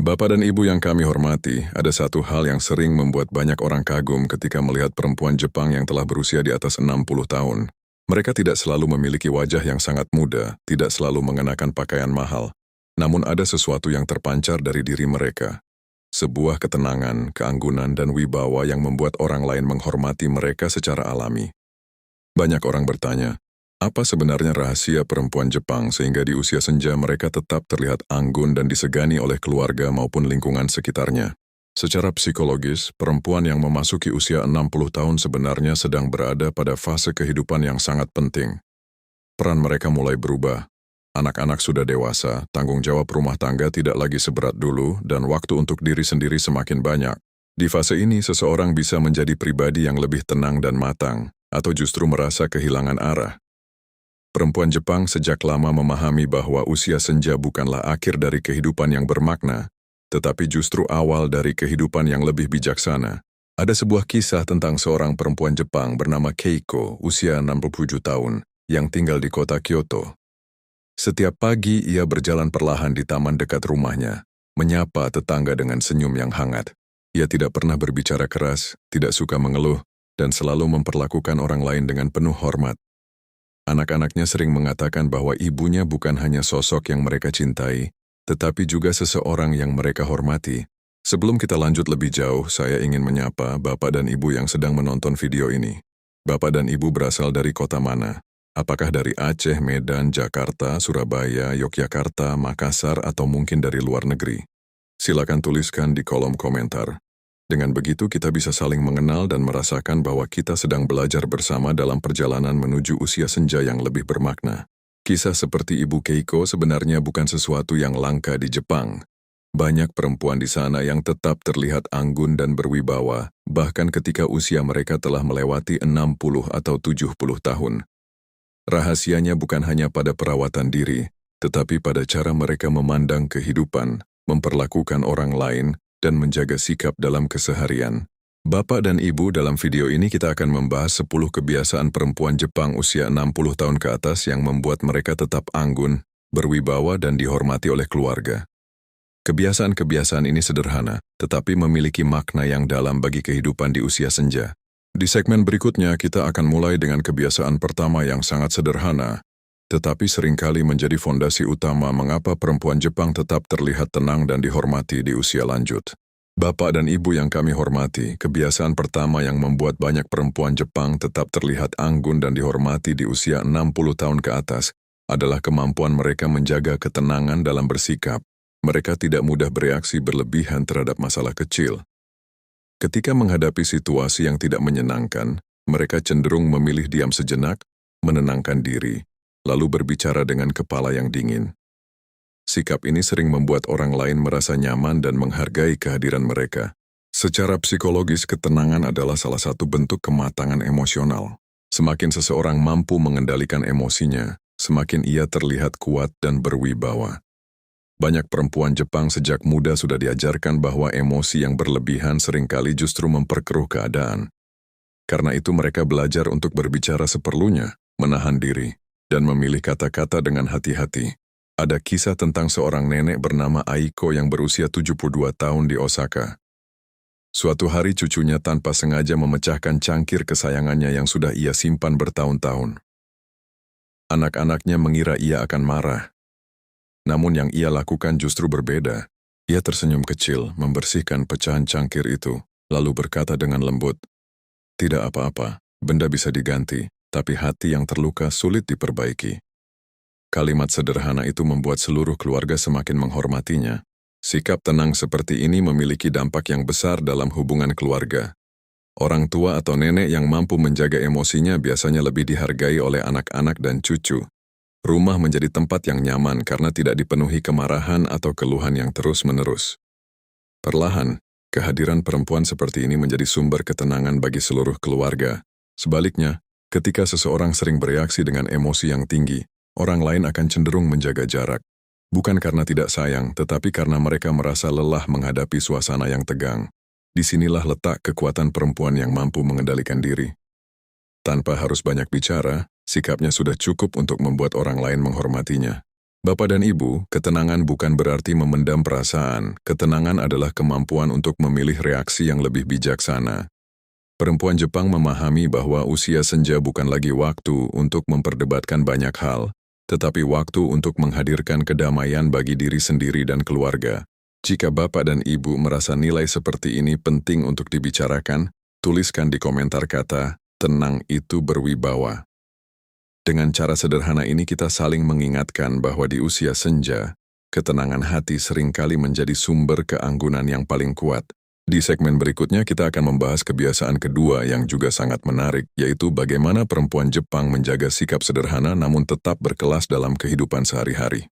Bapak dan Ibu yang kami hormati, ada satu hal yang sering membuat banyak orang kagum ketika melihat perempuan Jepang yang telah berusia di atas 60 tahun. Mereka tidak selalu memiliki wajah yang sangat muda, tidak selalu mengenakan pakaian mahal. Namun ada sesuatu yang terpancar dari diri mereka. Sebuah ketenangan, keanggunan, dan wibawa yang membuat orang lain menghormati mereka secara alami. Banyak orang bertanya, apa sebenarnya rahasia perempuan Jepang sehingga di usia senja mereka tetap terlihat anggun dan disegani oleh keluarga maupun lingkungan sekitarnya? Secara psikologis, perempuan yang memasuki usia 60 tahun sebenarnya sedang berada pada fase kehidupan yang sangat penting. Peran mereka mulai berubah. Anak-anak sudah dewasa, tanggung jawab rumah tangga tidak lagi seberat dulu, dan waktu untuk diri sendiri semakin banyak. Di fase ini, seseorang bisa menjadi pribadi yang lebih tenang dan matang, atau justru merasa kehilangan arah. Perempuan Jepang sejak lama memahami bahwa usia senja bukanlah akhir dari kehidupan yang bermakna, tetapi justru awal dari kehidupan yang lebih bijaksana. Ada sebuah kisah tentang seorang perempuan Jepang bernama Keiko, usia 67 tahun, yang tinggal di kota Kyoto. Setiap pagi ia berjalan perlahan di taman dekat rumahnya, menyapa tetangga dengan senyum yang hangat. Ia tidak pernah berbicara keras, tidak suka mengeluh, dan selalu memperlakukan orang lain dengan penuh hormat. Anak-anaknya sering mengatakan bahwa ibunya bukan hanya sosok yang mereka cintai, tetapi juga seseorang yang mereka hormati. Sebelum kita lanjut lebih jauh, saya ingin menyapa Bapak dan Ibu yang sedang menonton video ini. Bapak dan Ibu berasal dari kota mana? Apakah dari Aceh, Medan, Jakarta, Surabaya, Yogyakarta, Makassar, atau mungkin dari luar negeri? Silakan tuliskan di kolom komentar. Dengan begitu kita bisa saling mengenal dan merasakan bahwa kita sedang belajar bersama dalam perjalanan menuju usia senja yang lebih bermakna. Kisah seperti Ibu Keiko sebenarnya bukan sesuatu yang langka di Jepang. Banyak perempuan di sana yang tetap terlihat anggun dan berwibawa, bahkan ketika usia mereka telah melewati 60 atau 70 tahun. Rahasianya bukan hanya pada perawatan diri, tetapi pada cara mereka memandang kehidupan, memperlakukan orang lain, dan menjaga sikap dalam keseharian. Bapak dan Ibu, dalam video ini kita akan membahas 10 kebiasaan perempuan Jepang usia 60 tahun ke atas yang membuat mereka tetap anggun, berwibawa, dan dihormati oleh keluarga. Kebiasaan-kebiasaan ini sederhana, tetapi memiliki makna yang dalam bagi kehidupan di usia senja. Di segmen berikutnya, kita akan mulai dengan kebiasaan pertama yang sangat sederhana, tetapi seringkali menjadi fondasi utama mengapa perempuan Jepang tetap terlihat tenang dan dihormati di usia lanjut. Bapak dan Ibu yang kami hormati, kebiasaan pertama yang membuat banyak perempuan Jepang tetap terlihat anggun dan dihormati di usia 60 tahun ke atas adalah kemampuan mereka menjaga ketenangan dalam bersikap. Mereka tidak mudah bereaksi berlebihan terhadap masalah kecil. Ketika menghadapi situasi yang tidak menyenangkan, mereka cenderung memilih diam sejenak, menenangkan diri, lalu berbicara dengan kepala yang dingin. Sikap ini sering membuat orang lain merasa nyaman dan menghargai kehadiran mereka. Secara psikologis, ketenangan adalah salah satu bentuk kematangan emosional. Semakin seseorang mampu mengendalikan emosinya, semakin ia terlihat kuat dan berwibawa. Banyak perempuan Jepang sejak muda sudah diajarkan bahwa emosi yang berlebihan seringkali justru memperkeruh keadaan. Karena itu mereka belajar untuk berbicara seperlunya, menahan diri, dan memilih kata-kata dengan hati-hati. Ada kisah tentang seorang nenek bernama Aiko yang berusia 72 tahun di Osaka. Suatu hari cucunya tanpa sengaja memecahkan cangkir kesayangannya yang sudah ia simpan bertahun-tahun. Anak-anaknya mengira ia akan marah. Namun yang ia lakukan justru berbeda. Ia tersenyum kecil, membersihkan pecahan cangkir itu, lalu berkata dengan lembut, "Tidak apa-apa, benda bisa diganti. Tapi hati yang terluka sulit diperbaiki." Kalimat sederhana itu membuat seluruh keluarga semakin menghormatinya. Sikap tenang seperti ini memiliki dampak yang besar dalam hubungan keluarga. Orang tua atau nenek yang mampu menjaga emosinya biasanya lebih dihargai oleh anak-anak dan cucu. Rumah menjadi tempat yang nyaman karena tidak dipenuhi kemarahan atau keluhan yang terus-menerus. Perlahan, kehadiran perempuan seperti ini menjadi sumber ketenangan bagi seluruh keluarga. Sebaliknya, ketika seseorang sering bereaksi dengan emosi yang tinggi, orang lain akan cenderung menjaga jarak. Bukan karena tidak sayang, tetapi karena mereka merasa lelah menghadapi suasana yang tegang. Disinilah letak kekuatan perempuan yang mampu mengendalikan diri. Tanpa harus banyak bicara, sikapnya sudah cukup untuk membuat orang lain menghormatinya. Bapak dan Ibu, ketenangan bukan berarti memendam perasaan. Ketenangan adalah kemampuan untuk memilih reaksi yang lebih bijaksana. Perempuan Jepang memahami bahwa usia senja bukan lagi waktu untuk memperdebatkan banyak hal, tetapi waktu untuk menghadirkan kedamaian bagi diri sendiri dan keluarga. Jika Bapak dan Ibu merasa nilai seperti ini penting untuk dibicarakan, tuliskan di komentar kata, "Tenang itu berwibawa." Dengan cara sederhana ini kita saling mengingatkan bahwa di usia senja, ketenangan hati seringkali menjadi sumber keanggunan yang paling kuat. Di segmen berikutnya kita akan membahas kebiasaan kedua yang juga sangat menarik, yaitu bagaimana perempuan Jepang menjaga sikap sederhana namun tetap berkelas dalam kehidupan sehari-hari.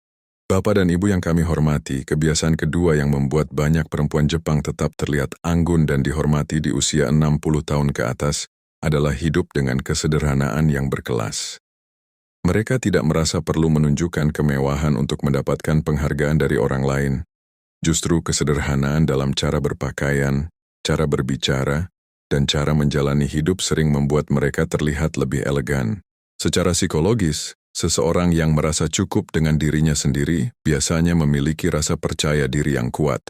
Bapak dan Ibu yang kami hormati, kebiasaan kedua yang membuat banyak perempuan Jepang tetap terlihat anggun dan dihormati di usia 60 tahun ke atas adalah hidup dengan kesederhanaan yang berkelas. Mereka tidak merasa perlu menunjukkan kemewahan untuk mendapatkan penghargaan dari orang lain. Justru kesederhanaan dalam cara berpakaian, cara berbicara, dan cara menjalani hidup sering membuat mereka terlihat lebih elegan. Secara psikologis, seseorang yang merasa cukup dengan dirinya sendiri biasanya memiliki rasa percaya diri yang kuat.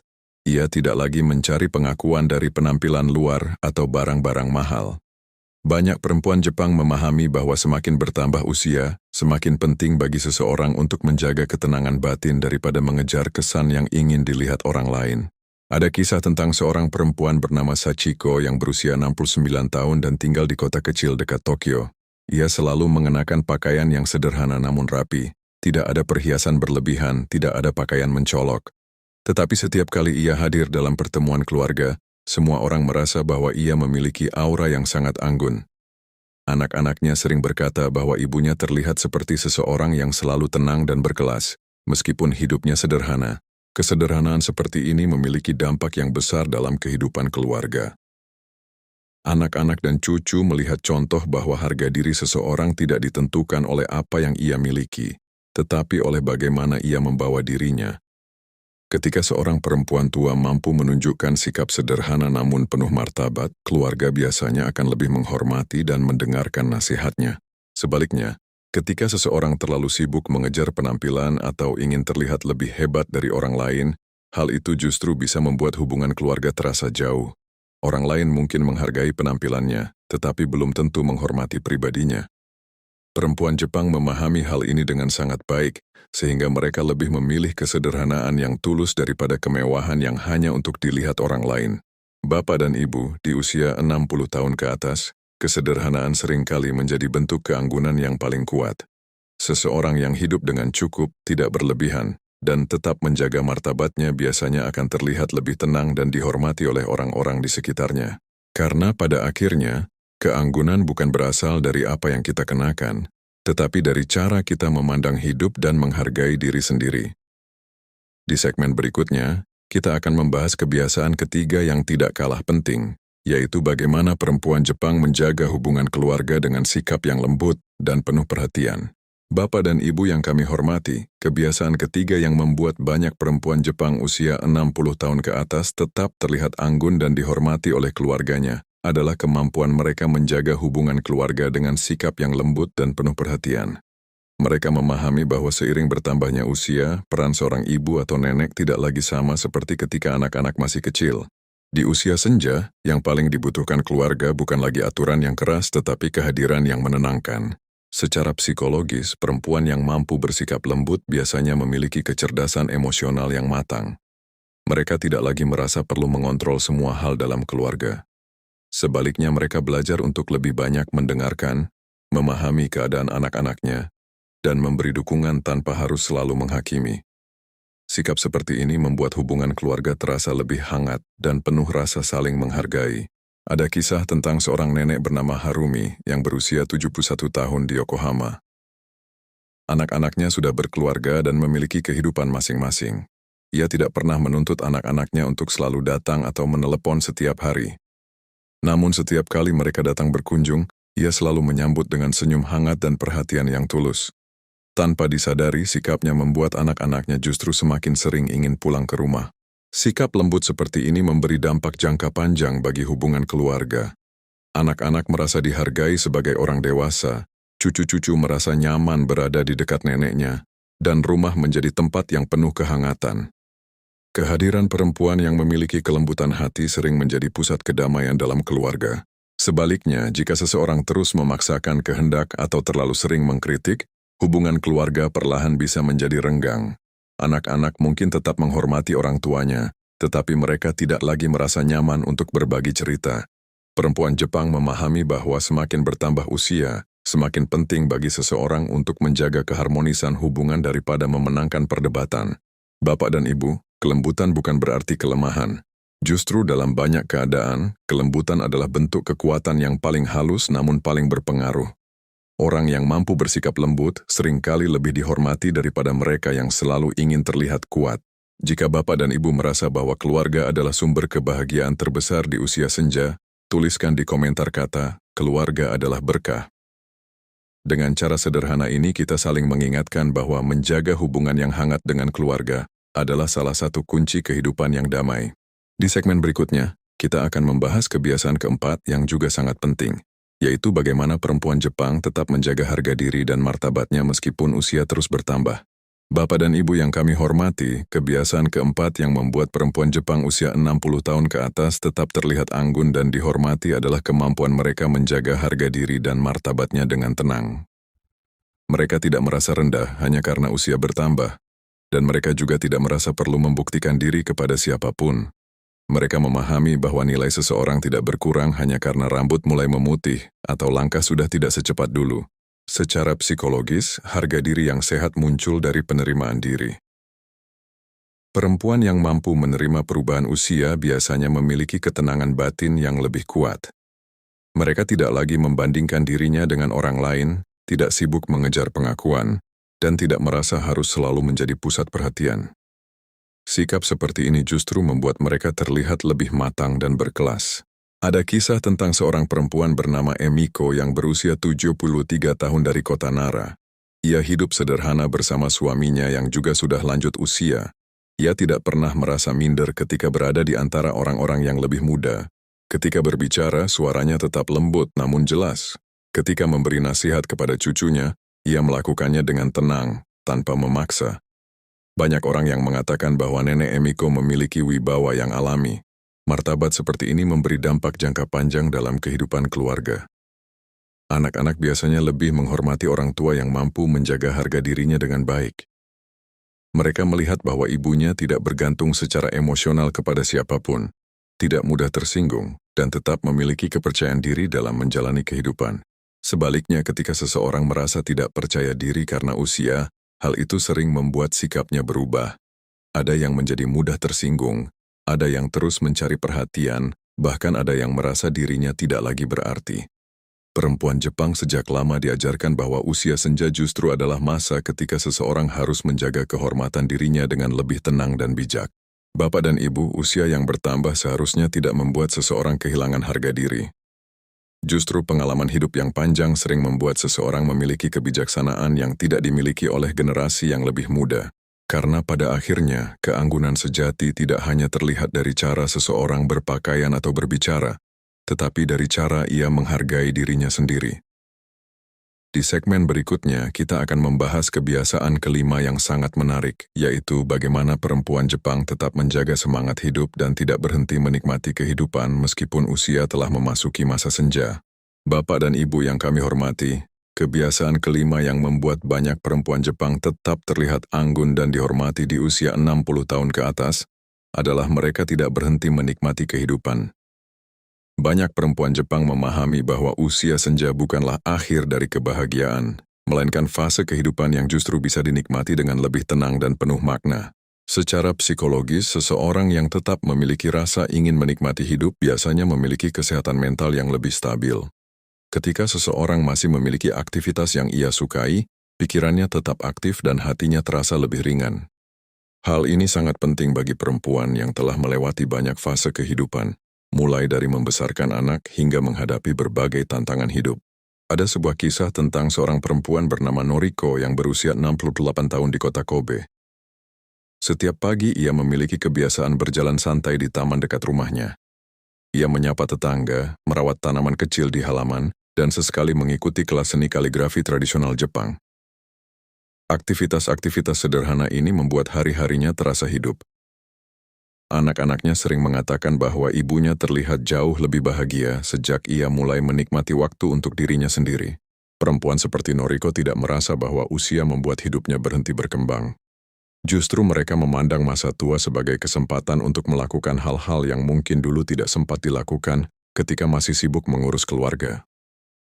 Ia tidak lagi mencari pengakuan dari penampilan luar atau barang-barang mahal. Banyak perempuan Jepang memahami bahwa semakin bertambah usia, semakin penting bagi seseorang untuk menjaga ketenangan batin daripada mengejar kesan yang ingin dilihat orang lain. Ada kisah tentang seorang perempuan bernama Sachiko yang berusia 69 tahun dan tinggal di kota kecil dekat Tokyo. Ia selalu mengenakan pakaian yang sederhana namun rapi. Tidak ada perhiasan berlebihan, tidak ada pakaian mencolok. Tetapi setiap kali ia hadir dalam pertemuan keluarga, semua orang merasa bahwa ia memiliki aura yang sangat anggun. Anak-anaknya sering berkata bahwa ibunya terlihat seperti seseorang yang selalu tenang dan berkelas, meskipun hidupnya sederhana. Kesederhanaan seperti ini memiliki dampak yang besar dalam kehidupan keluarga. Anak-anak dan cucu melihat contoh bahwa harga diri seseorang tidak ditentukan oleh apa yang ia miliki, tetapi oleh bagaimana ia membawa dirinya. Ketika seorang perempuan tua mampu menunjukkan sikap sederhana namun penuh martabat, keluarga biasanya akan lebih menghormati dan mendengarkan nasihatnya. Sebaliknya, ketika seseorang terlalu sibuk mengejar penampilan atau ingin terlihat lebih hebat dari orang lain, hal itu justru bisa membuat hubungan keluarga terasa jauh. Orang lain mungkin menghargai penampilannya, tetapi belum tentu menghormati pribadinya. Perempuan Jepang memahami hal ini dengan sangat baik, sehingga mereka lebih memilih kesederhanaan yang tulus daripada kemewahan yang hanya untuk dilihat orang lain. Bapak dan Ibu, di usia 60 tahun ke atas, kesederhanaan seringkali menjadi bentuk keanggunan yang paling kuat. Seseorang yang hidup dengan cukup, tidak berlebihan, dan tetap menjaga martabatnya biasanya akan terlihat lebih tenang dan dihormati oleh orang-orang di sekitarnya. Karena pada akhirnya, keanggunan bukan berasal dari apa yang kita kenakan, tetapi dari cara kita memandang hidup dan menghargai diri sendiri. Di segmen berikutnya, kita akan membahas kebiasaan ketiga yang tidak kalah penting, yaitu bagaimana perempuan Jepang menjaga hubungan keluarga dengan sikap yang lembut dan penuh perhatian. Bapak dan Ibu yang kami hormati, kebiasaan ketiga yang membuat banyak perempuan Jepang usia 60 tahun ke atas tetap terlihat anggun dan dihormati oleh keluarganya adalah kemampuan mereka menjaga hubungan keluarga dengan sikap yang lembut dan penuh perhatian. Mereka memahami bahwa seiring bertambahnya usia, peran seorang ibu atau nenek tidak lagi sama seperti ketika anak-anak masih kecil. Di usia senja, yang paling dibutuhkan keluarga bukan lagi aturan yang keras tetapi kehadiran yang menenangkan. Secara psikologis, perempuan yang mampu bersikap lembut biasanya memiliki kecerdasan emosional yang matang. Mereka tidak lagi merasa perlu mengontrol semua hal dalam keluarga. Sebaliknya mereka belajar untuk lebih banyak mendengarkan, memahami keadaan anak-anaknya, dan memberi dukungan tanpa harus selalu menghakimi. Sikap seperti ini membuat hubungan keluarga terasa lebih hangat dan penuh rasa saling menghargai. Ada kisah tentang seorang nenek bernama Harumi yang berusia 71 tahun di Yokohama. Anak-anaknya sudah berkeluarga dan memiliki kehidupan masing-masing. Ia tidak pernah menuntut anak-anaknya untuk selalu datang atau menelepon setiap hari. Namun setiap kali mereka datang berkunjung, ia selalu menyambut dengan senyum hangat dan perhatian yang tulus. Tanpa disadari, sikapnya membuat anak-anaknya justru semakin sering ingin pulang ke rumah. Sikap lembut seperti ini memberi dampak jangka panjang bagi hubungan keluarga. Anak-anak merasa dihargai sebagai orang dewasa, cucu-cucu merasa nyaman berada di dekat neneknya, dan rumah menjadi tempat yang penuh kehangatan. Kehadiran perempuan yang memiliki kelembutan hati sering menjadi pusat kedamaian dalam keluarga. Sebaliknya, jika seseorang terus memaksakan kehendak atau terlalu sering mengkritik, hubungan keluarga perlahan bisa menjadi renggang. Anak-anak mungkin tetap menghormati orang tuanya, tetapi mereka tidak lagi merasa nyaman untuk berbagi cerita. Perempuan Jepang memahami bahwa semakin bertambah usia, semakin penting bagi seseorang untuk menjaga keharmonisan hubungan daripada memenangkan perdebatan. Bapak dan Ibu, kelembutan bukan berarti kelemahan. Justru dalam banyak keadaan, kelembutan adalah bentuk kekuatan yang paling halus namun paling berpengaruh. Orang yang mampu bersikap lembut seringkali lebih dihormati daripada mereka yang selalu ingin terlihat kuat. Jika Bapak dan Ibu merasa bahwa keluarga adalah sumber kebahagiaan terbesar di usia senja, tuliskan di komentar kata, keluarga adalah berkah. Dengan cara sederhana ini kita saling mengingatkan bahwa menjaga hubungan yang hangat dengan keluarga adalah salah satu kunci kehidupan yang damai. Di segmen berikutnya, kita akan membahas kebiasaan keempat yang juga sangat penting, yaitu bagaimana perempuan Jepang tetap menjaga harga diri dan martabatnya meskipun usia terus bertambah. Bapak dan Ibu yang kami hormati, kebiasaan keempat yang membuat perempuan Jepang usia 60 tahun ke atas tetap terlihat anggun dan dihormati adalah kemampuan mereka menjaga harga diri dan martabatnya dengan tenang. Mereka tidak merasa rendah hanya karena usia bertambah, dan mereka juga tidak merasa perlu membuktikan diri kepada siapapun. Mereka memahami bahwa nilai seseorang tidak berkurang hanya karena rambut mulai memutih atau langkah sudah tidak secepat dulu. Secara psikologis, harga diri yang sehat muncul dari penerimaan diri. Perempuan yang mampu menerima perubahan usia biasanya memiliki ketenangan batin yang lebih kuat. Mereka tidak lagi membandingkan dirinya dengan orang lain, tidak sibuk mengejar pengakuan, dan tidak merasa harus selalu menjadi pusat perhatian. Sikap seperti ini justru membuat mereka terlihat lebih matang dan berkelas. Ada kisah tentang seorang perempuan bernama Emiko yang berusia 73 tahun dari kota Nara. Ia hidup sederhana bersama suaminya yang juga sudah lanjut usia. Ia tidak pernah merasa minder ketika berada di antara orang-orang yang lebih muda. Ketika berbicara, suaranya tetap lembut namun jelas. Ketika memberi nasihat kepada cucunya, ia melakukannya dengan tenang, tanpa memaksa. Banyak orang yang mengatakan bahwa nenek Emiko memiliki wibawa yang alami. Martabat seperti ini memberi dampak jangka panjang dalam kehidupan keluarga. Anak-anak biasanya lebih menghormati orang tua yang mampu menjaga harga dirinya dengan baik. Mereka melihat bahwa ibunya tidak bergantung secara emosional kepada siapapun, tidak mudah tersinggung, dan tetap memiliki kepercayaan diri dalam menjalani kehidupan. Sebaliknya, ketika seseorang merasa tidak percaya diri karena usia, hal itu sering membuat sikapnya berubah. Ada yang menjadi mudah tersinggung, ada yang terus mencari perhatian, bahkan ada yang merasa dirinya tidak lagi berarti. Perempuan Jepang sejak lama diajarkan bahwa usia senja justru adalah masa ketika seseorang harus menjaga kehormatan dirinya dengan lebih tenang dan bijak. Bapak dan Ibu, usia yang bertambah seharusnya tidak membuat seseorang kehilangan harga diri. Justru pengalaman hidup yang panjang sering membuat seseorang memiliki kebijaksanaan yang tidak dimiliki oleh generasi yang lebih muda. Karena pada akhirnya, keanggunan sejati tidak hanya terlihat dari cara seseorang berpakaian atau berbicara, tetapi dari cara ia menghargai dirinya sendiri. Di segmen berikutnya, kita akan membahas kebiasaan kelima yang sangat menarik, yaitu bagaimana perempuan Jepang tetap menjaga semangat hidup dan tidak berhenti menikmati kehidupan meskipun usia telah memasuki masa senja. Bapak dan Ibu yang kami hormati, kebiasaan kelima yang membuat banyak perempuan Jepang tetap terlihat anggun dan dihormati di usia 60 tahun ke atas adalah mereka tidak berhenti menikmati kehidupan. Banyak perempuan Jepang memahami bahwa usia senja bukanlah akhir dari kebahagiaan, melainkan fase kehidupan yang justru bisa dinikmati dengan lebih tenang dan penuh makna. Secara psikologis, seseorang yang tetap memiliki rasa ingin menikmati hidup biasanya memiliki kesehatan mental yang lebih stabil. Ketika seseorang masih memiliki aktivitas yang ia sukai, pikirannya tetap aktif dan hatinya terasa lebih ringan. Hal ini sangat penting bagi perempuan yang telah melewati banyak fase kehidupan, mulai dari membesarkan anak hingga menghadapi berbagai tantangan hidup. Ada sebuah kisah tentang seorang perempuan bernama Noriko yang berusia 68 tahun di kota Kobe. Setiap pagi ia memiliki kebiasaan berjalan santai di taman dekat rumahnya. Ia menyapa tetangga, merawat tanaman kecil di halaman, dan sesekali mengikuti kelas seni kaligrafi tradisional Jepang. Aktivitas-aktivitas sederhana ini membuat hari-harinya terasa hidup. Anak-anaknya sering mengatakan bahwa ibunya terlihat jauh lebih bahagia sejak ia mulai menikmati waktu untuk dirinya sendiri. Perempuan seperti Noriko tidak merasa bahwa usia membuat hidupnya berhenti berkembang. Justru mereka memandang masa tua sebagai kesempatan untuk melakukan hal-hal yang mungkin dulu tidak sempat dilakukan ketika masih sibuk mengurus keluarga.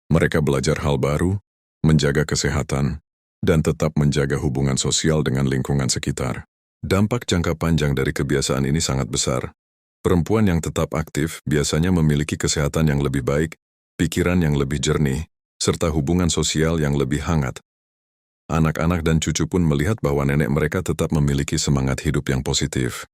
Mereka belajar hal baru, menjaga kesehatan, dan tetap menjaga hubungan sosial dengan lingkungan sekitar. Dampak jangka panjang dari kebiasaan ini sangat besar. Perempuan yang tetap aktif biasanya memiliki kesehatan yang lebih baik, pikiran yang lebih jernih, serta hubungan sosial yang lebih hangat. Anak-anak dan cucu pun melihat bahwa nenek mereka tetap memiliki semangat hidup yang positif.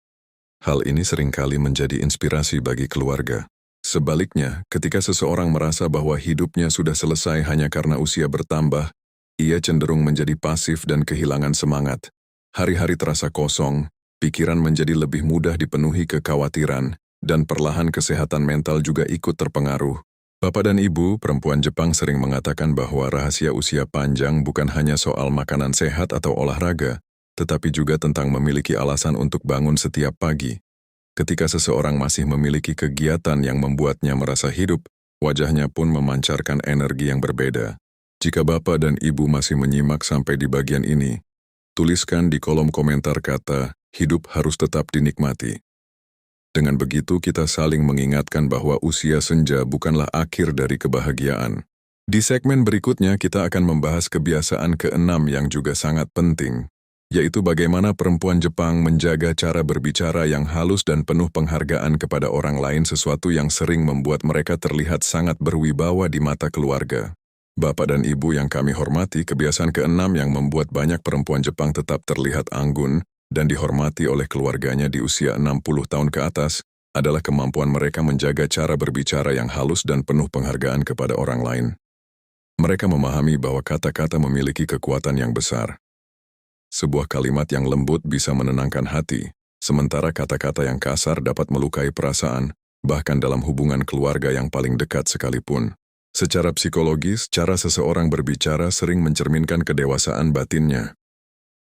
Hal ini seringkali menjadi inspirasi bagi keluarga. Sebaliknya, ketika seseorang merasa bahwa hidupnya sudah selesai hanya karena usia bertambah, ia cenderung menjadi pasif dan kehilangan semangat. Hari-hari terasa kosong, pikiran menjadi lebih mudah dipenuhi kekhawatiran, dan perlahan kesehatan mental juga ikut terpengaruh. Bapak dan ibu, perempuan Jepang sering mengatakan bahwa rahasia usia panjang bukan hanya soal makanan sehat atau olahraga, tetapi juga tentang memiliki alasan untuk bangun setiap pagi. Ketika seseorang masih memiliki kegiatan yang membuatnya merasa hidup, wajahnya pun memancarkan energi yang berbeda. Jika bapak dan ibu masih menyimak sampai di bagian ini, tuliskan di kolom komentar kata, hidup harus tetap dinikmati. Dengan begitu kita saling mengingatkan bahwa usia senja bukanlah akhir dari kebahagiaan. Di segmen berikutnya kita akan membahas kebiasaan keenam yang juga sangat penting, yaitu bagaimana perempuan Jepang menjaga cara berbicara yang halus dan penuh penghargaan kepada orang lain, sesuatu yang sering membuat mereka terlihat sangat berwibawa di mata keluarga. Bapak dan Ibu yang kami hormati, kebiasaan keenam yang membuat banyak perempuan Jepang tetap terlihat anggun dan dihormati oleh keluarganya di usia 60 tahun ke atas adalah kemampuan mereka menjaga cara berbicara yang halus dan penuh penghargaan kepada orang lain. Mereka memahami bahwa kata-kata memiliki kekuatan yang besar. Sebuah kalimat yang lembut bisa menenangkan hati, sementara kata-kata yang kasar dapat melukai perasaan, bahkan dalam hubungan keluarga yang paling dekat sekalipun. Secara psikologis, cara seseorang berbicara sering mencerminkan kedewasaan batinnya.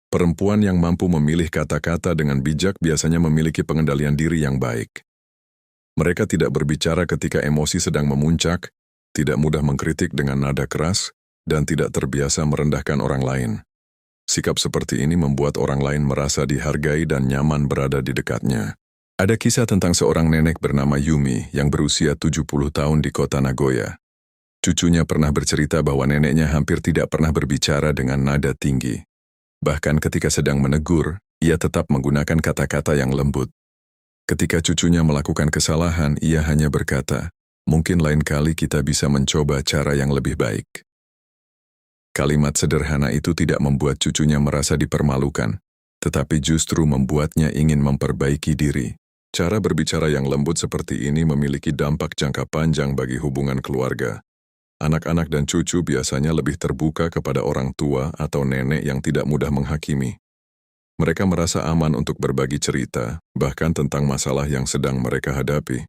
Perempuan yang mampu memilih kata-kata dengan bijak biasanya memiliki pengendalian diri yang baik. Mereka tidak berbicara ketika emosi sedang memuncak, tidak mudah mengkritik dengan nada keras, dan tidak terbiasa merendahkan orang lain. Sikap seperti ini membuat orang lain merasa dihargai dan nyaman berada di dekatnya. Ada kisah tentang seorang nenek bernama Yumi yang berusia 70 tahun di kota Nagoya. Cucunya pernah bercerita bahwa neneknya hampir tidak pernah berbicara dengan nada tinggi. Bahkan ketika sedang menegur, ia tetap menggunakan kata-kata yang lembut. Ketika cucunya melakukan kesalahan, ia hanya berkata, "Mungkin lain kali kita bisa mencoba cara yang lebih baik." Kalimat sederhana itu tidak membuat cucunya merasa dipermalukan, tetapi justru membuatnya ingin memperbaiki diri. Cara berbicara yang lembut seperti ini memiliki dampak jangka panjang bagi hubungan keluarga. Anak-anak dan cucu biasanya lebih terbuka kepada orang tua atau nenek yang tidak mudah menghakimi. Mereka merasa aman untuk berbagi cerita, bahkan tentang masalah yang sedang mereka hadapi.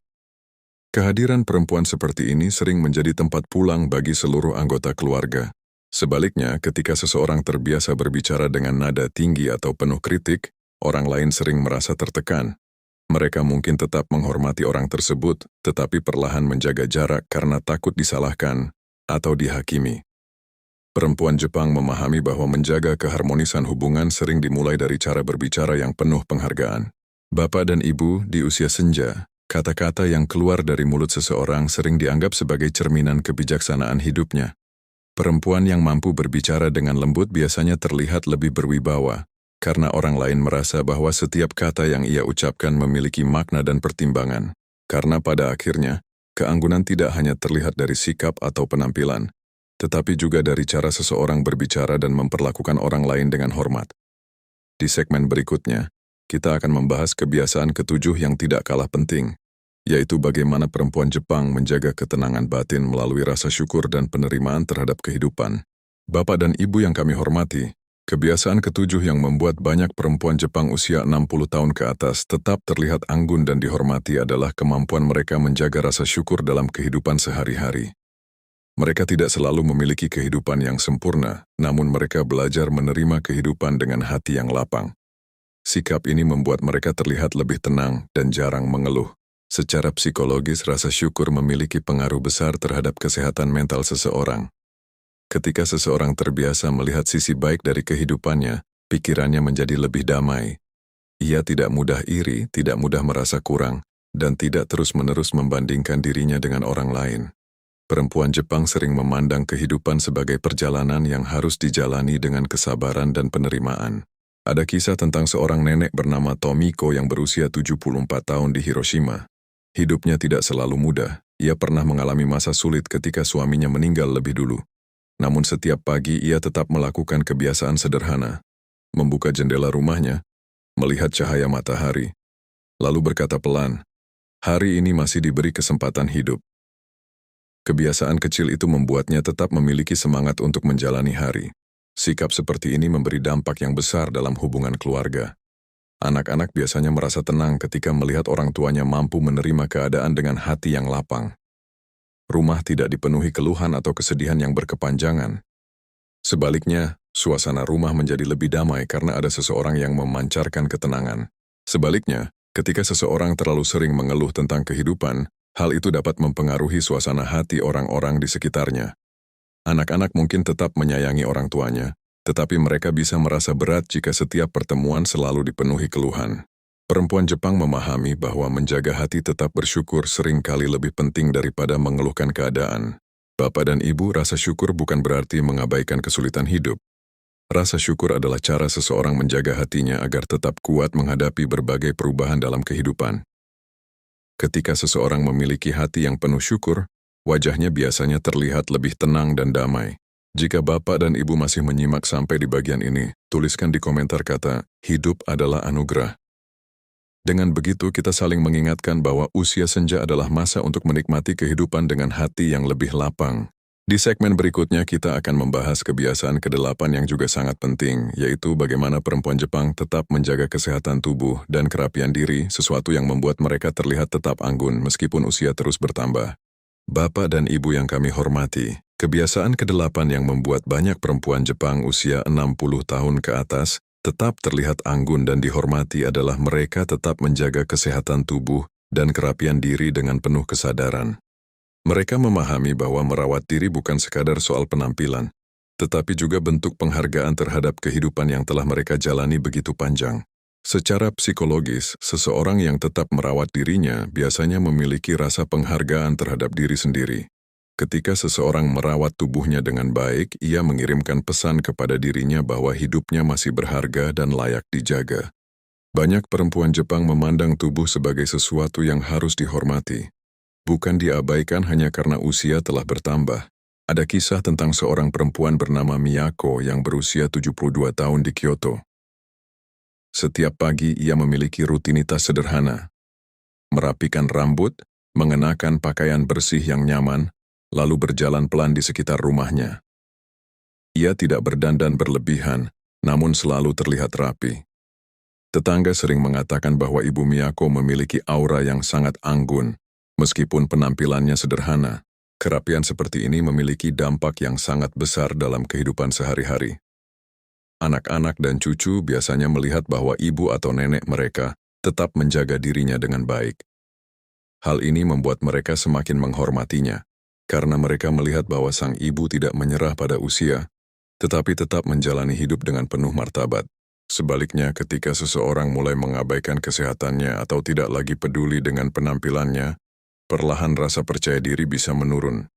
Kehadiran perempuan seperti ini sering menjadi tempat pulang bagi seluruh anggota keluarga. Sebaliknya, ketika seseorang terbiasa berbicara dengan nada tinggi atau penuh kritik, orang lain sering merasa tertekan. Mereka mungkin tetap menghormati orang tersebut, tetapi perlahan menjaga jarak karena takut disalahkan atau dihakimi. Perempuan Jepang memahami bahwa menjaga keharmonisan hubungan sering dimulai dari cara berbicara yang penuh penghargaan. Bapak dan Ibu, di usia senja, kata-kata yang keluar dari mulut seseorang sering dianggap sebagai cerminan kebijaksanaan hidupnya. Perempuan yang mampu berbicara dengan lembut biasanya terlihat lebih berwibawa, karena orang lain merasa bahwa setiap kata yang ia ucapkan memiliki makna dan pertimbangan. Karena pada akhirnya, keanggunan tidak hanya terlihat dari sikap atau penampilan, tetapi juga dari cara seseorang berbicara dan memperlakukan orang lain dengan hormat. Di segmen berikutnya, kita akan membahas kebiasaan ketujuh yang tidak kalah penting, yaitu bagaimana perempuan Jepang menjaga ketenangan batin melalui rasa syukur dan penerimaan terhadap kehidupan. Bapak dan Ibu yang kami hormati, kebiasaan ketujuh yang membuat banyak perempuan Jepang usia 60 tahun ke atas tetap terlihat anggun dan dihormati adalah kemampuan mereka menjaga rasa syukur dalam kehidupan sehari-hari. Mereka tidak selalu memiliki kehidupan yang sempurna, namun mereka belajar menerima kehidupan dengan hati yang lapang. Sikap ini membuat mereka terlihat lebih tenang dan jarang mengeluh. Secara psikologis, rasa syukur memiliki pengaruh besar terhadap kesehatan mental seseorang. Ketika seseorang terbiasa melihat sisi baik dari kehidupannya, pikirannya menjadi lebih damai. Ia tidak mudah iri, tidak mudah merasa kurang, dan tidak terus-menerus membandingkan dirinya dengan orang lain. Perempuan Jepang sering memandang kehidupan sebagai perjalanan yang harus dijalani dengan kesabaran dan penerimaan. Ada kisah tentang seorang nenek bernama Tomiko yang berusia 74 tahun di Hiroshima. Hidupnya tidak selalu mudah. Ia pernah mengalami masa sulit ketika suaminya meninggal lebih dulu. Namun setiap pagi ia tetap melakukan kebiasaan sederhana. Membuka jendela rumahnya, melihat cahaya matahari, lalu berkata pelan, "Hari ini masih diberi kesempatan hidup." Kebiasaan kecil itu membuatnya tetap memiliki semangat untuk menjalani hari. Sikap seperti ini memberi dampak yang besar dalam hubungan keluarga. Anak-anak biasanya merasa tenang ketika melihat orang tuanya mampu menerima keadaan dengan hati yang lapang. Rumah tidak dipenuhi keluhan atau kesedihan yang berkepanjangan. Sebaliknya, suasana rumah menjadi lebih damai karena ada seseorang yang memancarkan ketenangan. Sebaliknya, ketika seseorang terlalu sering mengeluh tentang kehidupan, hal itu dapat mempengaruhi suasana hati orang-orang di sekitarnya. Anak-anak mungkin tetap menyayangi orang tuanya, tetapi mereka bisa merasa berat jika setiap pertemuan selalu dipenuhi keluhan. Perempuan Jepang memahami bahwa menjaga hati tetap bersyukur seringkali lebih penting daripada mengeluhkan keadaan. Bapak dan Ibu, rasa syukur bukan berarti mengabaikan kesulitan hidup. Rasa syukur adalah cara seseorang menjaga hatinya agar tetap kuat menghadapi berbagai perubahan dalam kehidupan. Ketika seseorang memiliki hati yang penuh syukur, wajahnya biasanya terlihat lebih tenang dan damai. Jika Bapak dan Ibu masih menyimak sampai di bagian ini, tuliskan di komentar kata, "Hidup adalah anugerah." Dengan begitu kita saling mengingatkan bahwa usia senja adalah masa untuk menikmati kehidupan dengan hati yang lebih lapang. Di segmen berikutnya kita akan membahas kebiasaan ke-8 yang juga sangat penting, yaitu bagaimana perempuan Jepang tetap menjaga kesehatan tubuh dan kerapian diri, sesuatu yang membuat mereka terlihat tetap anggun meskipun usia terus bertambah. Bapak dan Ibu yang kami hormati, kebiasaan ke-8 yang membuat banyak perempuan Jepang usia 60 tahun ke atas tetap terlihat anggun dan dihormati adalah mereka tetap menjaga kesehatan tubuh dan kerapian diri dengan penuh kesadaran. Mereka memahami bahwa merawat diri bukan sekadar soal penampilan, tetapi juga bentuk penghargaan terhadap kehidupan yang telah mereka jalani begitu panjang. Secara psikologis, seseorang yang tetap merawat dirinya biasanya memiliki rasa penghargaan terhadap diri sendiri. Ketika seseorang merawat tubuhnya dengan baik, ia mengirimkan pesan kepada dirinya bahwa hidupnya masih berharga dan layak dijaga. Banyak perempuan Jepang memandang tubuh sebagai sesuatu yang harus dihormati. Bukan diabaikan hanya karena usia telah bertambah. Ada kisah tentang seorang perempuan bernama Miyako yang berusia 72 tahun di Kyoto. Setiap pagi ia memiliki rutinitas sederhana. Merapikan rambut, mengenakan pakaian bersih yang nyaman, lalu berjalan pelan di sekitar rumahnya. Ia tidak berdandan berlebihan, namun selalu terlihat rapi. Tetangga sering mengatakan bahwa Ibu Miyako memiliki aura yang sangat anggun. Meskipun penampilannya sederhana, kerapian seperti ini memiliki dampak yang sangat besar dalam kehidupan sehari-hari. Anak-anak dan cucu biasanya melihat bahwa ibu atau nenek mereka tetap menjaga dirinya dengan baik. Hal ini membuat mereka semakin menghormatinya, karena mereka melihat bahwa sang ibu tidak menyerah pada usia, tetapi tetap menjalani hidup dengan penuh martabat. Sebaliknya, ketika seseorang mulai mengabaikan kesehatannya atau tidak lagi peduli dengan penampilannya, perlahan rasa percaya diri bisa menurun.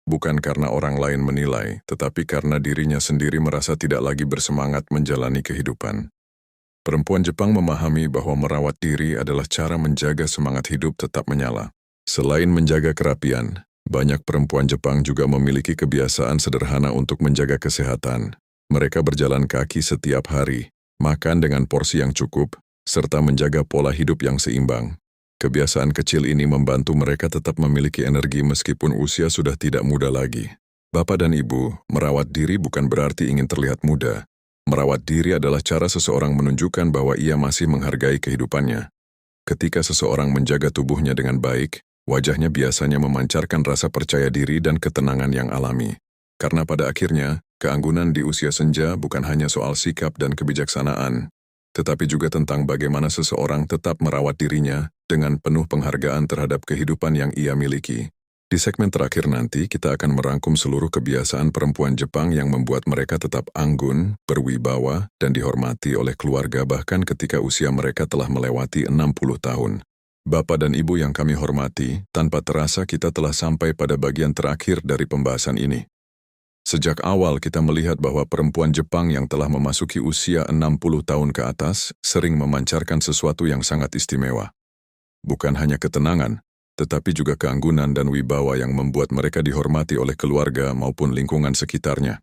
Bukan karena orang lain menilai, tetapi karena dirinya sendiri merasa tidak lagi bersemangat menjalani kehidupan. Perempuan Jepang memahami bahwa merawat diri adalah cara menjaga semangat hidup tetap menyala. Selain menjaga kerapian, banyak perempuan Jepang juga memiliki kebiasaan sederhana untuk menjaga kesehatan. Mereka berjalan kaki setiap hari, makan dengan porsi yang cukup, serta menjaga pola hidup yang seimbang. Kebiasaan kecil ini membantu mereka tetap memiliki energi meskipun usia sudah tidak muda lagi. Bapak dan Ibu, merawat diri bukan berarti ingin terlihat muda. Merawat diri adalah cara seseorang menunjukkan bahwa ia masih menghargai kehidupannya. Ketika seseorang menjaga tubuhnya dengan baik, Wajahnya biasanya memancarkan rasa percaya diri dan ketenangan yang alami. Karena pada akhirnya, keanggunan di usia senja bukan hanya soal sikap dan kebijaksanaan, tetapi juga tentang bagaimana seseorang tetap merawat dirinya dengan penuh penghargaan terhadap kehidupan yang ia miliki. Di segmen terakhir nanti, kita akan merangkum seluruh kebiasaan perempuan Jepang yang membuat mereka tetap anggun, berwibawa, dan dihormati oleh keluarga bahkan ketika usia mereka telah melewati 60 tahun. Bapak dan Ibu yang kami hormati, tanpa terasa kita telah sampai pada bagian terakhir dari pembahasan ini. Sejak awal kita melihat bahwa perempuan Jepang yang telah memasuki usia 60 tahun ke atas sering memancarkan sesuatu yang sangat istimewa. Bukan hanya ketenangan, tetapi juga keanggunan dan wibawa yang membuat mereka dihormati oleh keluarga maupun lingkungan sekitarnya.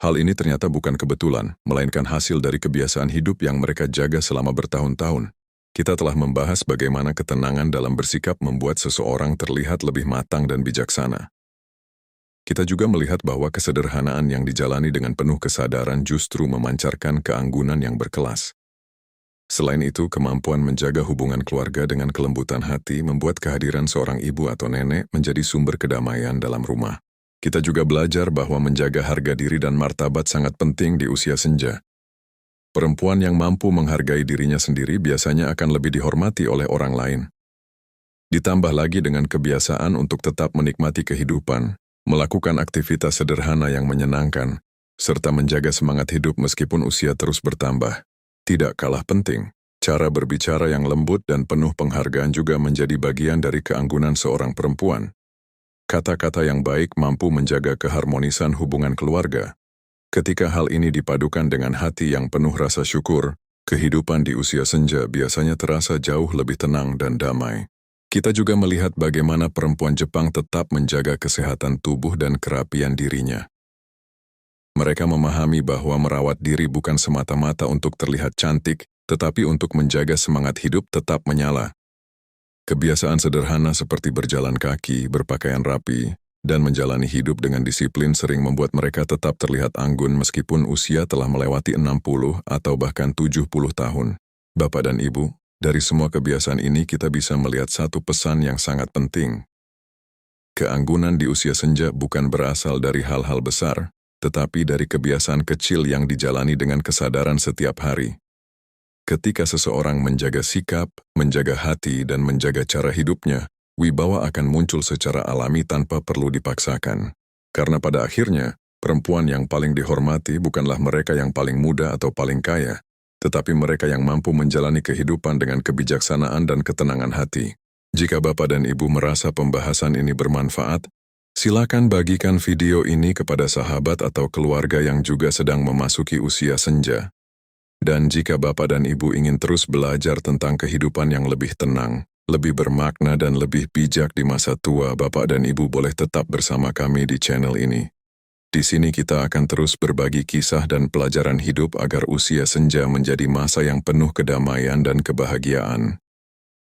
Hal ini ternyata bukan kebetulan, melainkan hasil dari kebiasaan hidup yang mereka jaga selama bertahun-tahun. Kita telah membahas bagaimana ketenangan dalam bersikap membuat seseorang terlihat lebih matang dan bijaksana. Kita juga melihat bahwa kesederhanaan yang dijalani dengan penuh kesadaran justru memancarkan keanggunan yang berkelas. Selain itu, kemampuan menjaga hubungan keluarga dengan kelembutan hati membuat kehadiran seorang ibu atau nenek menjadi sumber kedamaian dalam rumah. Kita juga belajar bahwa menjaga harga diri dan martabat sangat penting di usia senja. Perempuan yang mampu menghargai dirinya sendiri biasanya akan lebih dihormati oleh orang lain. Ditambah lagi dengan kebiasaan untuk tetap menikmati kehidupan, melakukan aktivitas sederhana yang menyenangkan, serta menjaga semangat hidup meskipun usia terus bertambah. Tidak kalah penting, cara berbicara yang lembut dan penuh penghargaan juga menjadi bagian dari keanggunan seorang perempuan. Kata-kata yang baik mampu menjaga keharmonisan hubungan keluarga. Ketika hal ini dipadukan dengan hati yang penuh rasa syukur, kehidupan di usia senja biasanya terasa jauh lebih tenang dan damai. Kita juga melihat bagaimana perempuan Jepang tetap menjaga kesehatan tubuh dan kerapian dirinya. Mereka memahami bahwa merawat diri bukan semata-mata untuk terlihat cantik, tetapi untuk menjaga semangat hidup tetap menyala. Kebiasaan sederhana seperti berjalan kaki, berpakaian rapi, dan menjalani hidup dengan disiplin sering membuat mereka tetap terlihat anggun meskipun usia telah melewati 60 atau bahkan 70 tahun. Bapak dan Ibu, dari semua kebiasaan ini kita bisa melihat satu pesan yang sangat penting. Keanggunan di usia senja bukan berasal dari hal-hal besar, tetapi dari kebiasaan kecil yang dijalani dengan kesadaran setiap hari. Ketika seseorang menjaga sikap, menjaga hati, dan menjaga cara hidupnya, wibawa akan muncul secara alami tanpa perlu dipaksakan. Karena pada akhirnya, perempuan yang paling dihormati bukanlah mereka yang paling muda atau paling kaya, tetapi mereka yang mampu menjalani kehidupan dengan kebijaksanaan dan ketenangan hati. Jika Bapak dan Ibu merasa pembahasan ini bermanfaat, silakan bagikan video ini kepada sahabat atau keluarga yang juga sedang memasuki usia senja. Dan jika Bapak dan Ibu ingin terus belajar tentang kehidupan yang lebih tenang, lebih bermakna dan lebih bijak di masa tua, Bapak dan Ibu boleh tetap bersama kami di channel ini. Di sini kita akan terus berbagi kisah dan pelajaran hidup agar usia senja menjadi masa yang penuh kedamaian dan kebahagiaan.